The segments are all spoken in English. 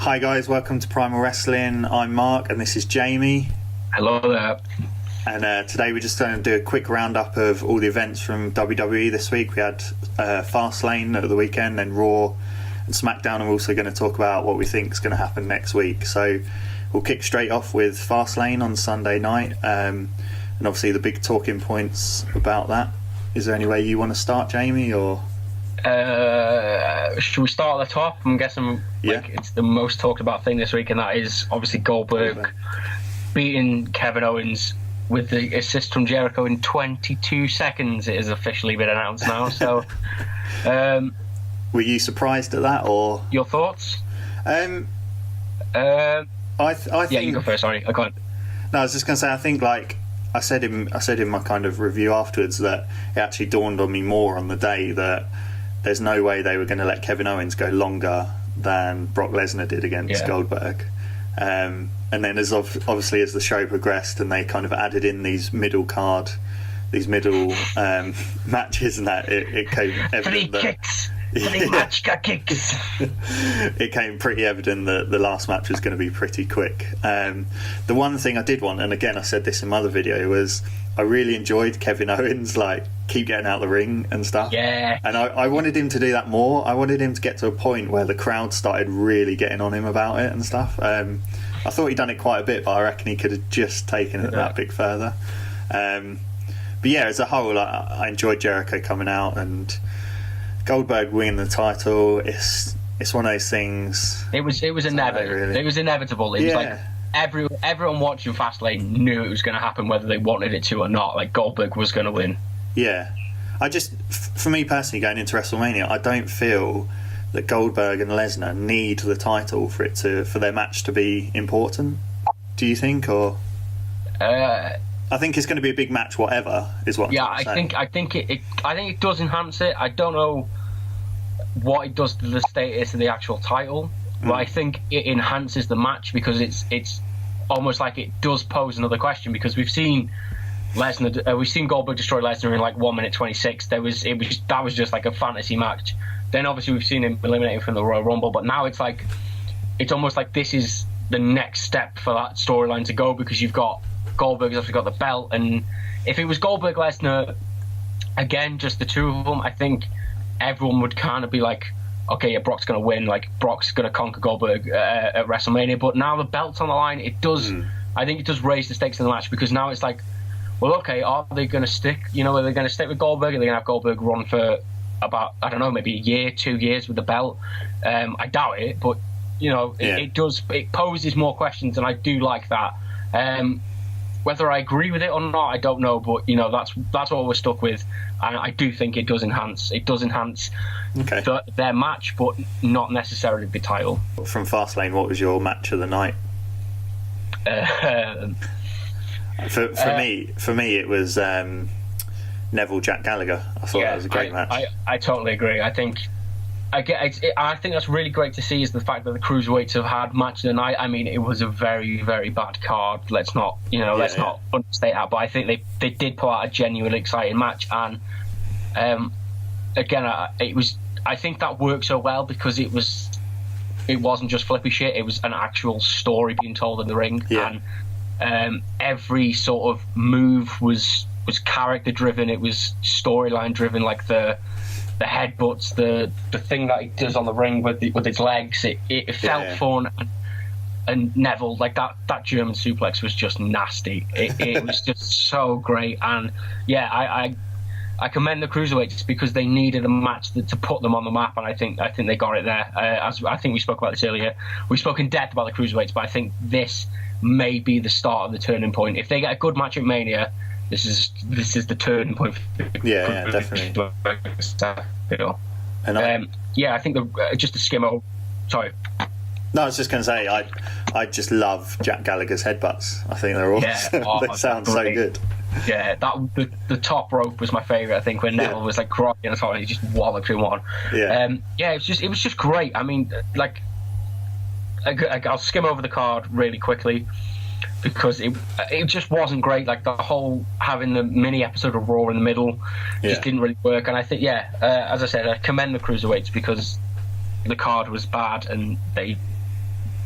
Hi guys, welcome to Primal Wrestling. I'm Mark and this is Jamie. Hello there. And today we're just going to do a quick roundup of all the events from WWE this week. We had Fastlane at the weekend, then Raw and Smackdown, and we're also going to talk about what we think is going to happen next week. So we'll kick straight off with Fastlane on Sunday night, and obviously the big talking points about that. Is there any way you want to start, Jamie, or...? Should we start at the top? I'm guessing it's the most talked about thing this week, and that is obviously Goldberg beating Kevin Owens with the assist from Jericho in 22 seconds. It has officially been announced now. So, were you surprised at that, or your thoughts? I think. Yeah, you go first. Sorry, I can't. No, I was just going to say. I think, like I said in my kind of review afterwards, that it actually dawned on me more on the day that there's no way they were going to let Kevin Owens go longer than Brock Lesnar did against Goldberg. And then obviously as the show progressed and they kind of added in these middle matches and that, it came evident that... It came pretty evident that the last match was going to be pretty quick. The one thing I did want, and again I said this in my other video, was I really enjoyed Kevin Owens keep getting out the ring and stuff. Yeah. And I wanted him to do that more. I wanted him to get to a point where the crowd started really getting on him about it and stuff. I thought he'd done it quite a bit, but I reckon he could have just taken it that bit further. But yeah, as a whole, I enjoyed Jericho coming out and Goldberg winning the title. It's one of those things. It was inevitable. Really. It was inevitable. It was like everyone watching Fastlane knew it was going to happen, whether they wanted it to or not. Like Goldberg was going to win. Yeah, for me personally, going into WrestleMania, I don't feel that Goldberg and Lesnar need the title for their match to be important. Do you think, or? I think it's going to be a big match, whatever is what. Yeah, I think it does enhance it. I don't know what it does to the status of the actual title, but I think it enhances the match because it's almost like it does pose another question, because we've seen Goldberg destroy Lesnar in like 1 minute 26. That was just like a fantasy match. Then obviously we've seen him eliminating from the Royal Rumble, but now it's almost like this is the next step for that storyline to go, because you've got Goldberg's obviously got the belt, and if it was Goldberg Lesnar again, just the two of them, I think everyone would kind of be like, okay, yeah, Brock's going to win, like Brock's going to conquer Goldberg at WrestleMania. But now the belt's on the line, it does. I think it does raise the stakes in the match, because now it's like, well, okay, are they going to stick? Are they going to stick with Goldberg? Are they going to have Goldberg run for about, I don't know, maybe a year, 2 years with the belt? I doubt it, but it poses more questions, and I do like that. Whether I agree with it or not, I don't know, but that's what we're stuck with, and I do think it does enhance. It does enhance their match, but not necessarily the title. From Fastlane, what was your match of the night? For me, it was Neville Jack Gallagher. I thought that was a great match. I totally agree. I think that's really great to see, is the fact that the cruiserweights have had match of the night. I mean, it was a very, very bad card. Let's not understate that. But I think they did pull out a genuinely exciting match, and again, I think that worked so well because it wasn't just flippy shit. It was an actual story being told in the ring, and every sort of move was character driven. It was storyline driven, like the headbutts, the thing that he does on the ring with his legs. It felt fun, and Neville, like that German suplex was just nasty. It was just so great, and I commend the cruiserweights because they needed a match to put them on the map, and I think they got it there. As I think we spoke about this earlier, we spoke in depth about the cruiserweights, but I think this may be the start of the turning point. If they get a good match at Mania, this is the turning point. Yeah, definitely. And I think just to skim over. Sorry. No, I was just going to say I just love Jack Gallagher's headbutts. I think they're awesome. They sound so good. Yeah, the top rope was my favourite. I think when Neville was like crying and so on, he just walloped him one. Yeah, it was just great. I mean, like, I'll skim over the card really quickly because it just wasn't great. Like the whole having the mini episode of Raw in the middle just didn't really work. And I think, as I said, I commend the cruiserweights because the card was bad and they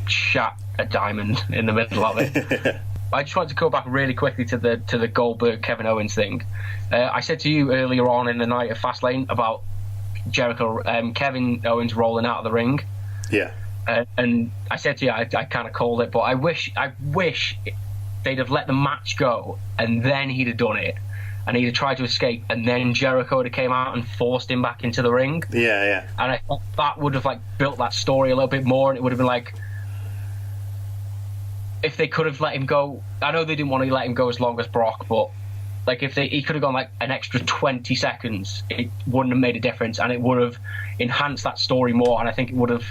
shat a diamond in the middle of it. I just wanted to go back really quickly to the Goldberg Kevin Owens thing. I said to you earlier on in the night of Fastlane about Jericho, Kevin Owens rolling out of the ring. Yeah. And I said to you, I kind of called it, but I wish they'd have let the match go and then he'd have done it, and he'd have tried to escape, and then Jericho would have came out and forced him back into the ring. Yeah. And I thought that would have like built that story a little bit more, and it would have been like, if they could have let him go. I know they didn't want to let him go as long as Brock, but like if he could have gone like an extra 20 seconds, it wouldn't have made a difference, and it would have enhanced that story more. And I think it would have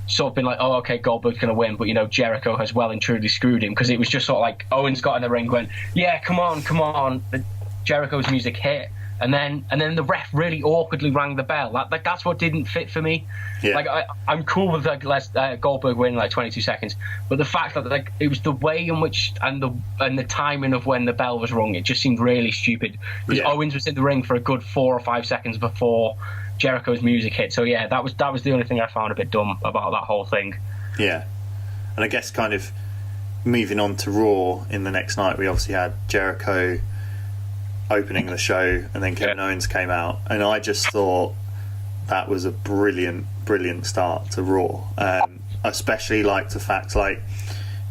sort of been like, oh, okay, Goldberg's going to win, but Jericho has well and truly screwed him, because it was just sort of like Owens got in the ring, went, yeah, come on. Jericho's music hit, and then the ref really awkwardly rang the bell. That's what didn't fit for me. Yeah. Like I'm cool with like Goldberg winning like 22 seconds, but the fact that like it was the way in which and the timing of when the bell was rung, it just seemed really stupid, because Owens was in the ring for a good 4 or 5 seconds before Jericho's music hit. So yeah, that was the only thing I found a bit dumb about that whole thing. Yeah. And I guess kind of moving on to Raw in the next night, we obviously had Jericho opening the show, and then Kevin Owens came out, and I just thought that was a brilliant start to Raw. Especially like the fact, like,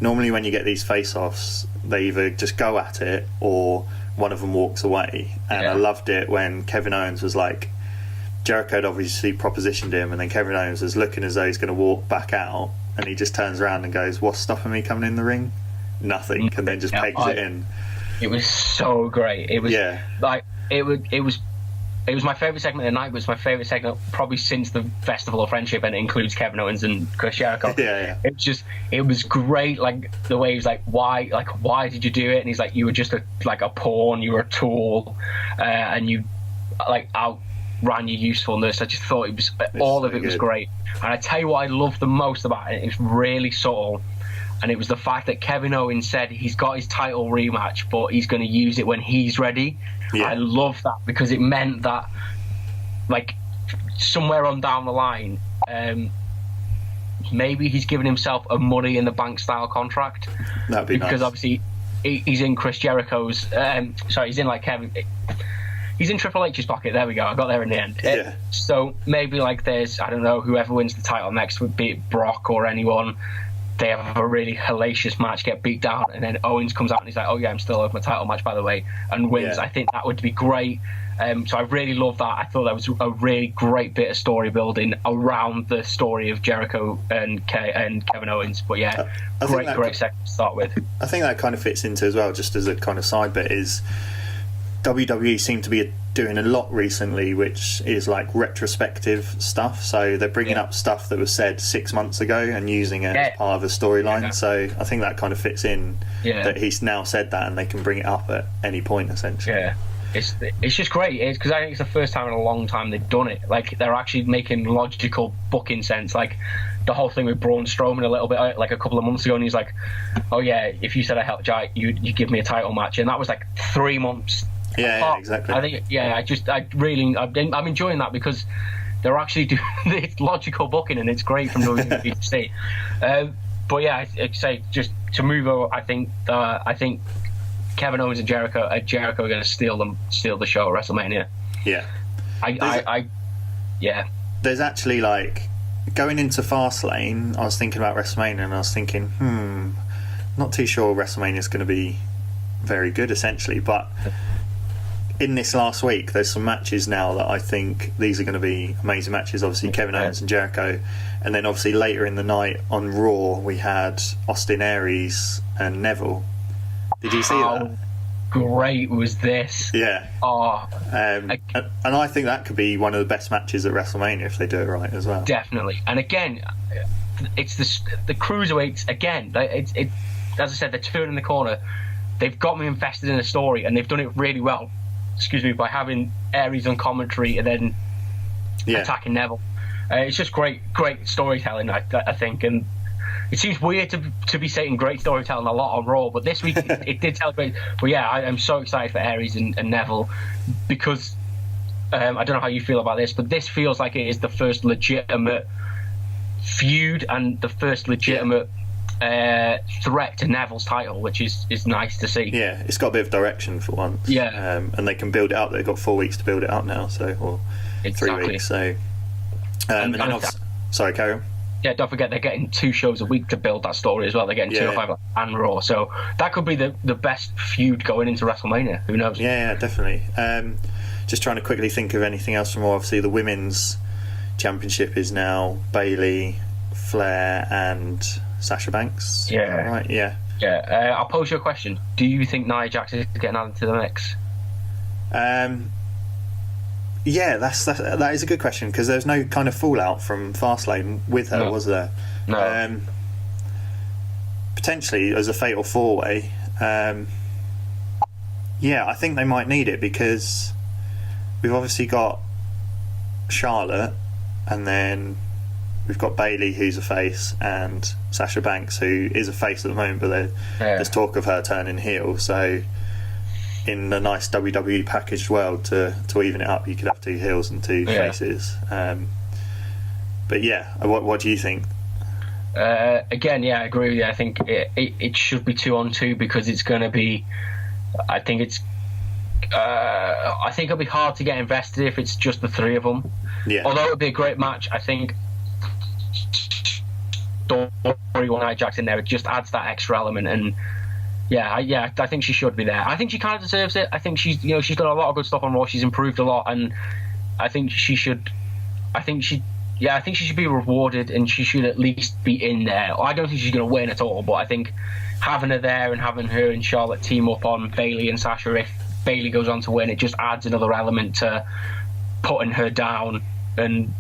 normally when you get these face-offs, they either just go at it or one of them walks away, and I loved it when Kevin Owens was like, Jericho had obviously propositioned him, and then Kevin Owens was looking as though he's going to walk back out, and he just turns around and goes, what's stopping me coming in the ring? Nothing. And then just pegs it in. It was so great. It was like it was my favourite segment of the night, but it's my favourite segment probably since the Festival of Friendship, and it includes Kevin Owens and Chris Jericho. It was great, like the way he was like, why did you do it? And he's like, you were just a pawn, you were a tool, and you like outran your usefulness. I just thought all of it was great. And I tell you what I love the most about it, it's really subtle, and it was the fact that Kevin Owens said he's got his title rematch, but he's going to use it when he's ready. I love that, because it meant that, like, somewhere on down the line, maybe he's given himself a Money in the Bank style contract. That'd be nice. Because obviously he's in Chris Jericho's. He's in like Kevin. He's in Triple H's pocket. There we go. I got there in the end. So maybe like there's, I don't know, whoever wins the title next, would be it Brock or anyone. They have a really hellacious match, get beat down, and then Owens comes out and he's like, oh yeah, I'm still over my title match, by the way, and wins. I think that would be great. So I really love that. I thought that was a really great bit of story building around the story of Jericho and Kevin Owens. But yeah, great segment to start with. I think that kind of fits into as well, just as a kind of side bit, is WWE seem to be doing a lot recently, which is like retrospective stuff. So they're bringing up stuff that was said 6 months ago and using it as part of a storyline. So I think that kind of fits in, that he's now said that and they can bring it up at any point, essentially. It's just great, because I think it's the first time in a long time they've done it. Like, they're actually making logical booking sense. Like the whole thing with Braun Strowman a little bit, like a couple of months ago, and he's like, oh yeah, if you said I helped you give me a title match, and that was like 3 months. Exactly. I think I'm enjoying that, because they're actually doing this logical booking, and it's great from WWE to see. But yeah, I'd say just to move over, I think Kevin Owens and Jericho are going to steal the show at WrestleMania. There's actually, like, going into Fastlane, I was thinking about WrestleMania, and I was thinking, not too sure WrestleMania is going to be very good, essentially, but in this last week there's some matches now that I think these are going to be amazing matches. Obviously Kevin Owens and Jericho, and then obviously later in the night on Raw we had Austin Aries and Neville. Did you see that? Great was this. And I think that could be one of the best matches at WrestleMania if they do it right as well. Definitely. And again, it's the cruiserweights again. It's as I said, they're turning the corner. They've got me invested in the story, and they've done it really well. By having Aries on commentary and then attacking Neville. It's just great storytelling, I think. And it seems weird to be saying great storytelling a lot on Raw, but this week it did tell great. But yeah, I'm so excited for Aries and Neville, because I don't know how you feel about this, but this feels like it is the first legitimate feud and the first legitimate threat to Neville's title, which is nice to see. Yeah, it's got a bit of direction for once. Yeah. And they can build it up. They've got 4 weeks to build it up now, or exactly. 3 weeks. So, and then sorry, carry on. Yeah, don't forget they're getting 2 shows a week to build that story as well. They're getting 205 and Raw, so that could be the best feud going into WrestleMania. Who knows? Yeah, definitely. Just trying to quickly think of anything else from Raw. Obviously, the women's championship is now Bayley, Flair, and Sasha Banks. Yeah. Right. Yeah. Yeah. I'll pose you a question. Do you think Nia Jax is getting added to the mix? Yeah, that is a good question, because there's no kind of fallout from Fastlane with her, was there? No. Potentially as a fatal 4-way. Yeah, I think they might need it, because we've obviously got Charlotte, and then we've got Bayley, who's a face, and Sasha Banks, who is a face at the moment, but there's talk of her turning heel. So in a nice WWE packaged world, to even it up, you could have 2 heels and 2 faces. But yeah, what do you think? Again, yeah, I agree with you. I think it should be 2-on-2, because it's going to be, I think it'll be hard to get invested if it's just the 3 of them. Yeah. Although it would be a great match, I think story one Nia Jax in there, it just adds that extra element. And I think she should be there. I think she kind of deserves it. I think she's done a lot of good stuff on Raw. She's improved a lot, and I think she should. I think she should be rewarded, and she should at least be in there. I don't think she's going to win at all, but I think having her there and having her and Charlotte team up on Bayley and Sasha, if Bayley goes on to win, it just adds another element to putting her down and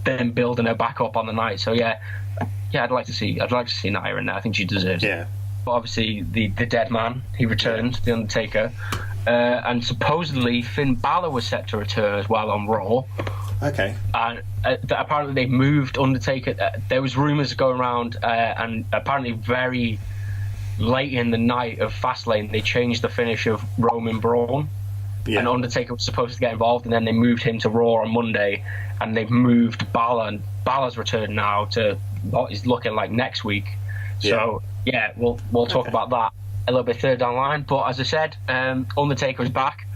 then building her back up on the night. So I'd like to see Nia in there. I think she deserves it. But obviously the dead man, he returned, the Undertaker, and supposedly Finn Balor was set to return as well on Raw. Okay. And apparently they moved Undertaker. There was rumours going around, and apparently very late in the night of Fastlane, they changed the finish of Roman Braun. Yeah. And Undertaker was supposed to get involved, and then they moved him to Raw on Monday, and they've moved Balor, and Balor's return now to what is looking like next week. So we'll talk about that a little bit further down the line. But as I said, Undertaker is back.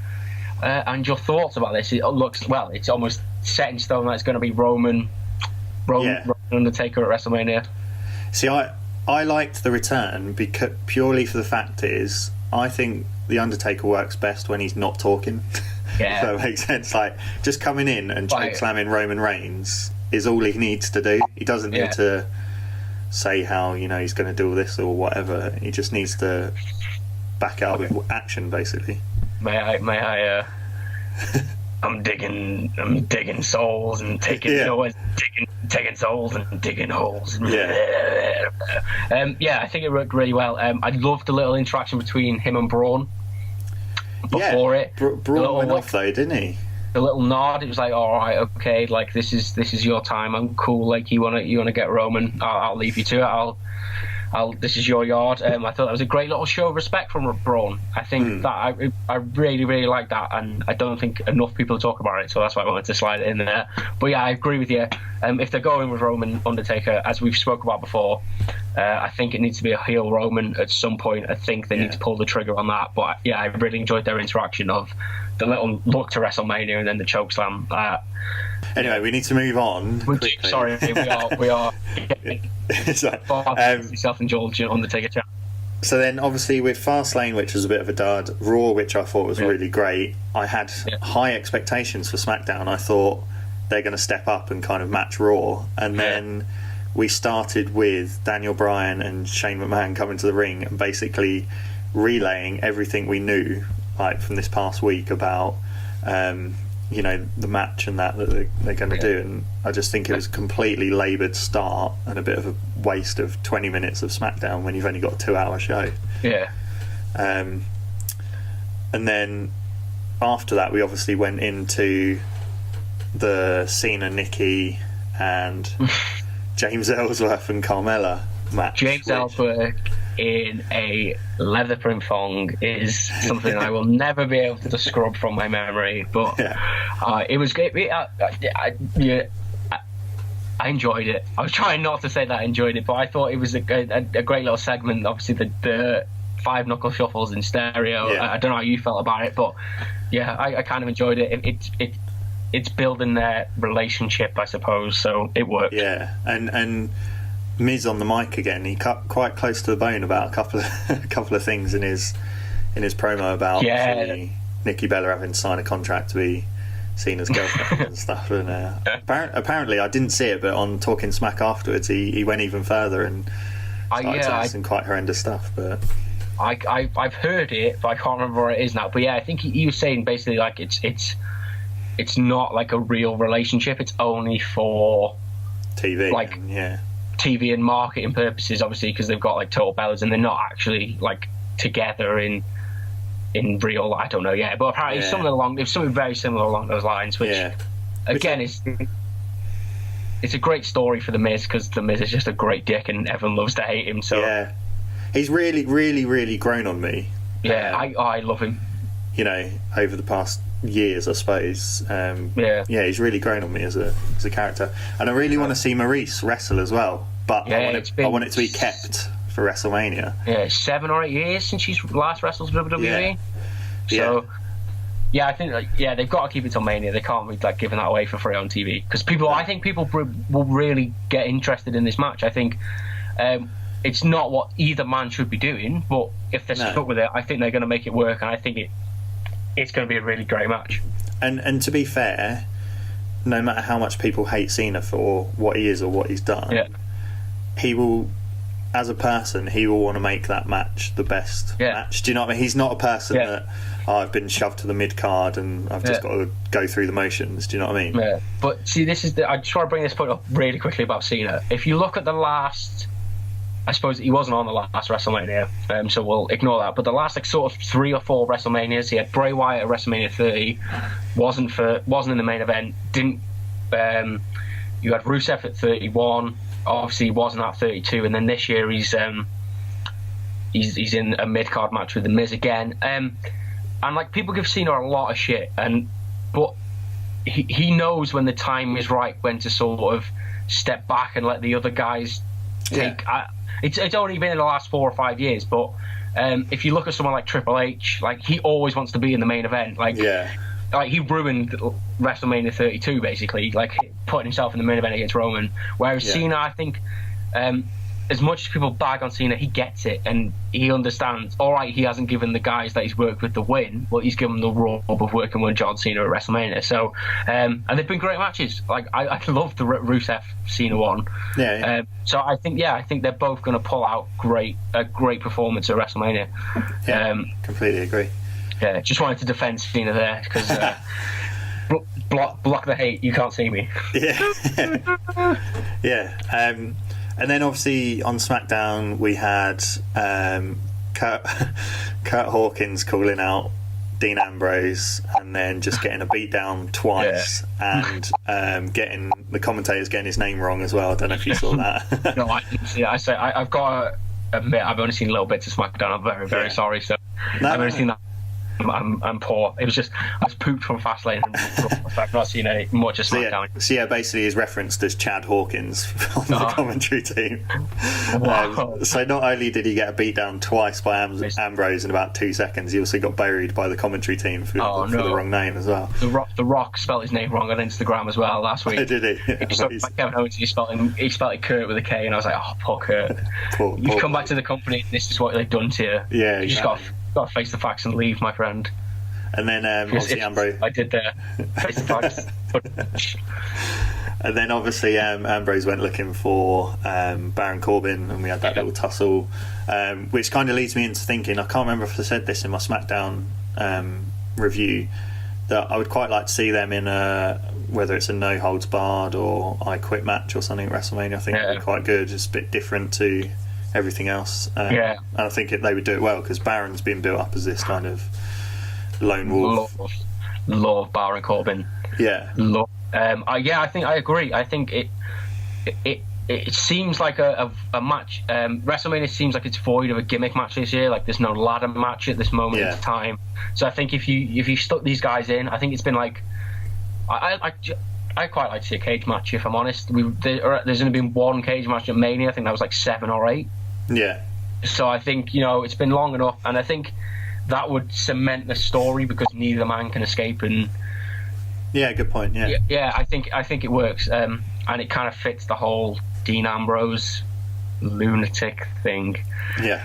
And your thoughts about this? It looks, well, it's almost set in stone that it's going to be Roman Undertaker at WrestleMania. See, I liked the return because purely for the fact is, I think the Undertaker works best when he's not talking. Yeah. So that makes sense. Like, just coming in and choke slamming Roman Reigns is all he needs to do. He doesn't need to say how he's going to do all this or whatever. He just needs to back it up with action, basically. May I I'm digging souls and taking taking souls and digging holes. Yeah. I think it worked really well. I loved the little interaction between him and Braun before it. Braun went off though, didn't he? The little nod. It was like, all right, okay, like this is your time. I'm cool. Like you wanna get Roman. I'll leave you to it. This is your yard. I thought that was a great little show of respect from Braun. I think that I really, really like that, and I don't think enough people talk about it, so that's why I wanted to slide it in there. But yeah, I agree with you. If they're going with Roman Undertaker, as we've spoke about before, I think it needs to be a heel Roman at some point. I think they need to pull the trigger on that. But yeah, I really enjoyed their interaction of the little look to WrestleMania and then the chokeslam. Anyway, we need to move on. Sorry, we are self-indulgent Undertaker chat. So then, obviously, with Fastlane, which was a bit of a dud, Raw, which I thought was really great, I had high expectations for SmackDown. I thought they're going to step up and kind of match Raw, and then we started with Daniel Bryan and Shane McMahon coming to the ring and basically relaying everything we knew, like from this past week about the match and that they're going to do. And I just think it was a completely laboured start and a bit of a waste of 20 minutes of SmackDown when you've only got a 2-hour show. And then after that we obviously went into the Cena Nikki and James Ellsworth and Carmella match. James Ellsworth in a leather print thong is something I will never be able to scrub from my memory, but it was great. I enjoyed it. I was trying not to say that I enjoyed it, but I thought it was a great little segment. Obviously, the 5 knuckle shuffles in stereo. I don't know how you felt about it, but yeah, I kind of enjoyed it. It's building their relationship, I suppose, so it worked. Yeah, and Miz on the mic again. He cut quite close to the bone about a couple of things in his promo about Nikki Bella having to sign a contract to be Cena's girlfriend and stuff. And apparently, I didn't see it, but on Talking Smack afterwards, he went even further and started saying some quite horrendous stuff. But I've heard it, but I can't remember where it is now. But yeah, I think he was saying basically like it's not like a real relationship. It's only for TV, like TV and marketing purposes, obviously, because they've got like total bellas and they're not actually like together in real life. I don't know yet, but apparently it's something very similar along those lines, which again it's a great story for the Miz, because the Miz is just a great dick and everyone loves to hate him. So he's really, really, really grown on me. I love him, you know, over the past years, I suppose. He's really grown on me as a character, and I really want to see Maryse wrestle as well, but I want it to be kept for WrestleMania. 7 or 8 years since she's last wrestled WWE. So I think they've got to keep it till Mania. They can't be like giving that away for free on TV, because I think people will really get interested in this match. I think it's not what either man should be doing, but if they're stuck with it, I think they're going to make it work, and I think it's going to be a really great match. And to be fair, no matter how much people hate Cena for what he is or what he's done, he will, as a person, he will want to make that match the best match. Do you know what I mean? He's not a person that I've been shoved to the mid card and I've just got to go through the motions. Do you know what I mean? Yeah. But see, I just want to bring this point up really quickly about Cena. If you look at the last, I suppose he wasn't on the last WrestleMania, so we'll ignore that. But the last like sort of 3 or 4 WrestleManias, he had Bray Wyatt at WrestleMania 30, wasn't in the main event. You had Rusev at 31. Obviously, he wasn't at 32, and then this year he's in a mid card match with the Miz again. And like, people give Cena a lot of shit, but he knows when the time is right, when to sort of step back and let the other guys take. It's only been in the last 4 or 5 years, but if you look at someone like Triple H, like, he always wants to be in the main event. Like he ruined WrestleMania 32 basically, like putting himself in the main event against Roman. Whereas Cena, I think, as much as people bag on Cena, he gets it and he understands. All right, he hasn't given the guys that he's worked with the win, but he's given them the rub of working with John Cena at WrestleMania. So, and they've been great matches. Like, I love the Rusev Cena one. So I think they're both going to pull out a great performance at WrestleMania. Completely agree. Just wanted to defend Cena there, because block the hate. You can't see me. And then obviously on SmackDown we had Kurt Hawkins calling out Dean Ambrose and then just getting a beat down twice and getting the commentators getting his name wrong as well. I don't know if you saw that. No, I didn't see it. I've got to admit, I've only seen little bits of SmackDown. I'm very, very sorry. So I've only seen that. I'm poor. It was just, I was pooped from Fastlane and I've not seen much of SmackDown. So basically he's referenced as Chad Hawkins on the commentary team. Wow. So not only did he get a beat down twice by Ambrose in about 2 seconds, he also got buried by the commentary team for the wrong name as well. The Rock spelled his name wrong on Instagram as well last week. Did he? Like Kevin Owens, he spelled it Kurt with a K, and I was like, oh, poor Kurt. You've come back to the company, this is what they've done to you. Yeah, you just got to face the facts and leave, my friend. And then obviously Ambrose. I did face the facts. And then obviously Ambrose went looking for Baron Corbin, and we had that little tussle, which kind of leads me into thinking, I can't remember if I said this in my SmackDown review, that I would quite like to see them in whether it's a no holds barred or I quit match or something at WrestleMania. I think it would be quite good. It's a bit different to everything else. And I think they would do it well, because Baron's been built up as this kind of lone wolf. Love Baron Corbin. I think I agree. I think it seems like a match. WrestleMania seems like it's void of a gimmick match this year. Like, there's no ladder match at this moment in time. So I think if you stuck these guys in, I think it's been like, I quite like to see a cage match, if I'm honest. There's only been one cage match at Mania. I think that was like 7 or 8. Yeah. So I think, it's been long enough, and I think that would cement the story because neither man can escape. And yeah, good point. Yeah, I think it works, and it kind of fits the whole Dean Ambrose lunatic thing. Yeah.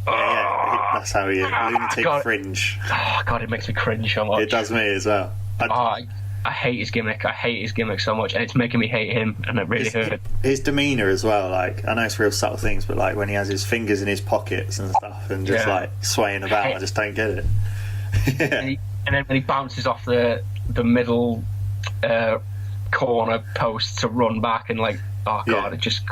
That's how he is. Lunatic fringe. Oh God, it makes me cringe so much. It does me as well. I hate his gimmick. I hate his gimmick so much, and it's making me hate him, and it really hurt. His demeanour as well. Like, I know it's real subtle things, but like when he has his fingers in his pockets and stuff, and just like swaying about, I just don't get it. And then when he bounces off the middle corner post to run back, and like, oh God, it just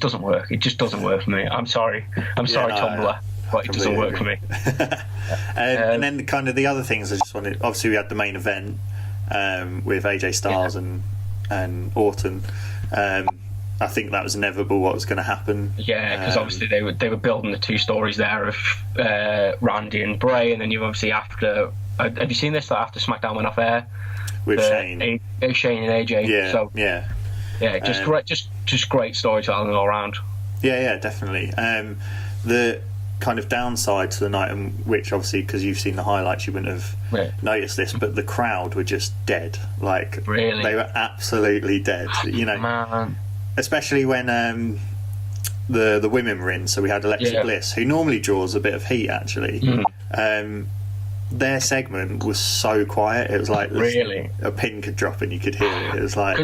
doesn't work. It just doesn't work for me. I'm sorry, Tumblr. But it doesn't work for me. And then kind of the other things I just wanted. Obviously, we had the main event with AJ Styles and Orton. I think that was inevitable. What was going to happen? Yeah, because obviously they were building the 2 stories there of Randy and Bray, and then you obviously after. Have you seen this? After SmackDown went off air with Shane and AJ. Yeah. So, yeah. Just great storytelling all around. Yeah, definitely. The kind of downside to the night, which obviously because you've seen the highlights you wouldn't have noticed this, but the crowd were just dead. Like, really, they were absolutely dead. Man. Especially when the women were in. So we had Alexa Bliss, who normally draws a bit of heat actually. Their segment was so quiet. It was like really a pin could drop and you could hear it. It was like,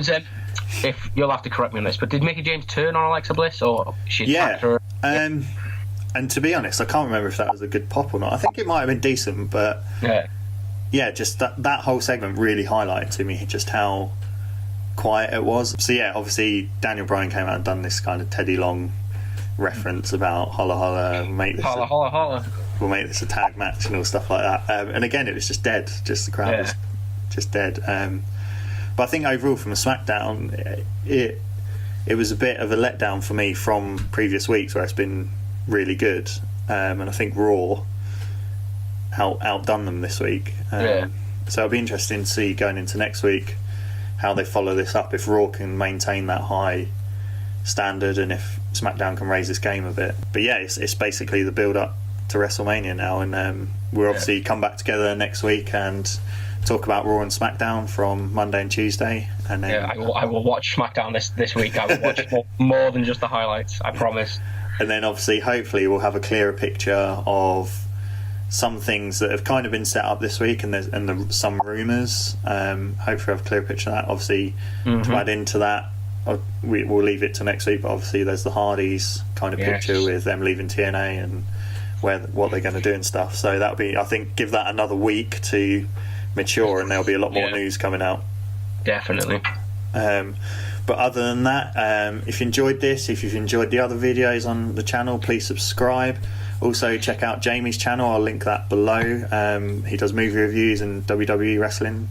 if you'll have to correct me on this, but did Mickie James turn on Alexa Bliss, or she attacked her? And to be honest, I can't remember if that was a good pop or not. I think it might have been decent, but just that whole segment really highlighted to me just how quiet it was. So yeah, obviously Daniel Bryan came out and done this kind of Teddy Long reference about holla holla, we'll make this a tag match and all stuff like that. And again, it was just dead. Just the crowd was just dead. But I think overall from a SmackDown, it was a bit of a letdown for me from previous weeks where it's been really good, and I think Raw outdone them this week. So it'll be interesting to see going into next week how they follow this up, if Raw can maintain that high standard and if SmackDown can raise this game a bit. But yeah, it's basically the build up to WrestleMania now, and we'll obviously come back together next week and talk about Raw and SmackDown from Monday and Tuesday, and then I will watch SmackDown this week. I will watch more than just the highlights, I promise. And then obviously hopefully we'll have a clearer picture of some things that have kind of been set up this week, and some rumours. Hopefully we'll have a clearer picture of that. Obviously to add into that, we'll leave it to next week, but obviously there's the Hardys kind of picture with them leaving TNA and what they're going to do and stuff. So that'll be, I think, give that another week to mature, and there'll be a lot more news coming out. Definitely. But other than that, if you enjoyed this, if you've enjoyed the other videos on the channel, please subscribe. Also check out Jamie's channel, I'll link that below. He does movie reviews and WWE wrestling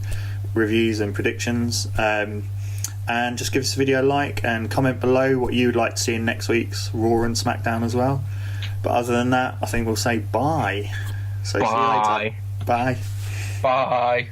reviews and predictions. And just give this video a like and comment below what you'd like to see in next week's Raw and SmackDown as well. But other than that, I think we'll say bye. So see you later. Bye. Bye.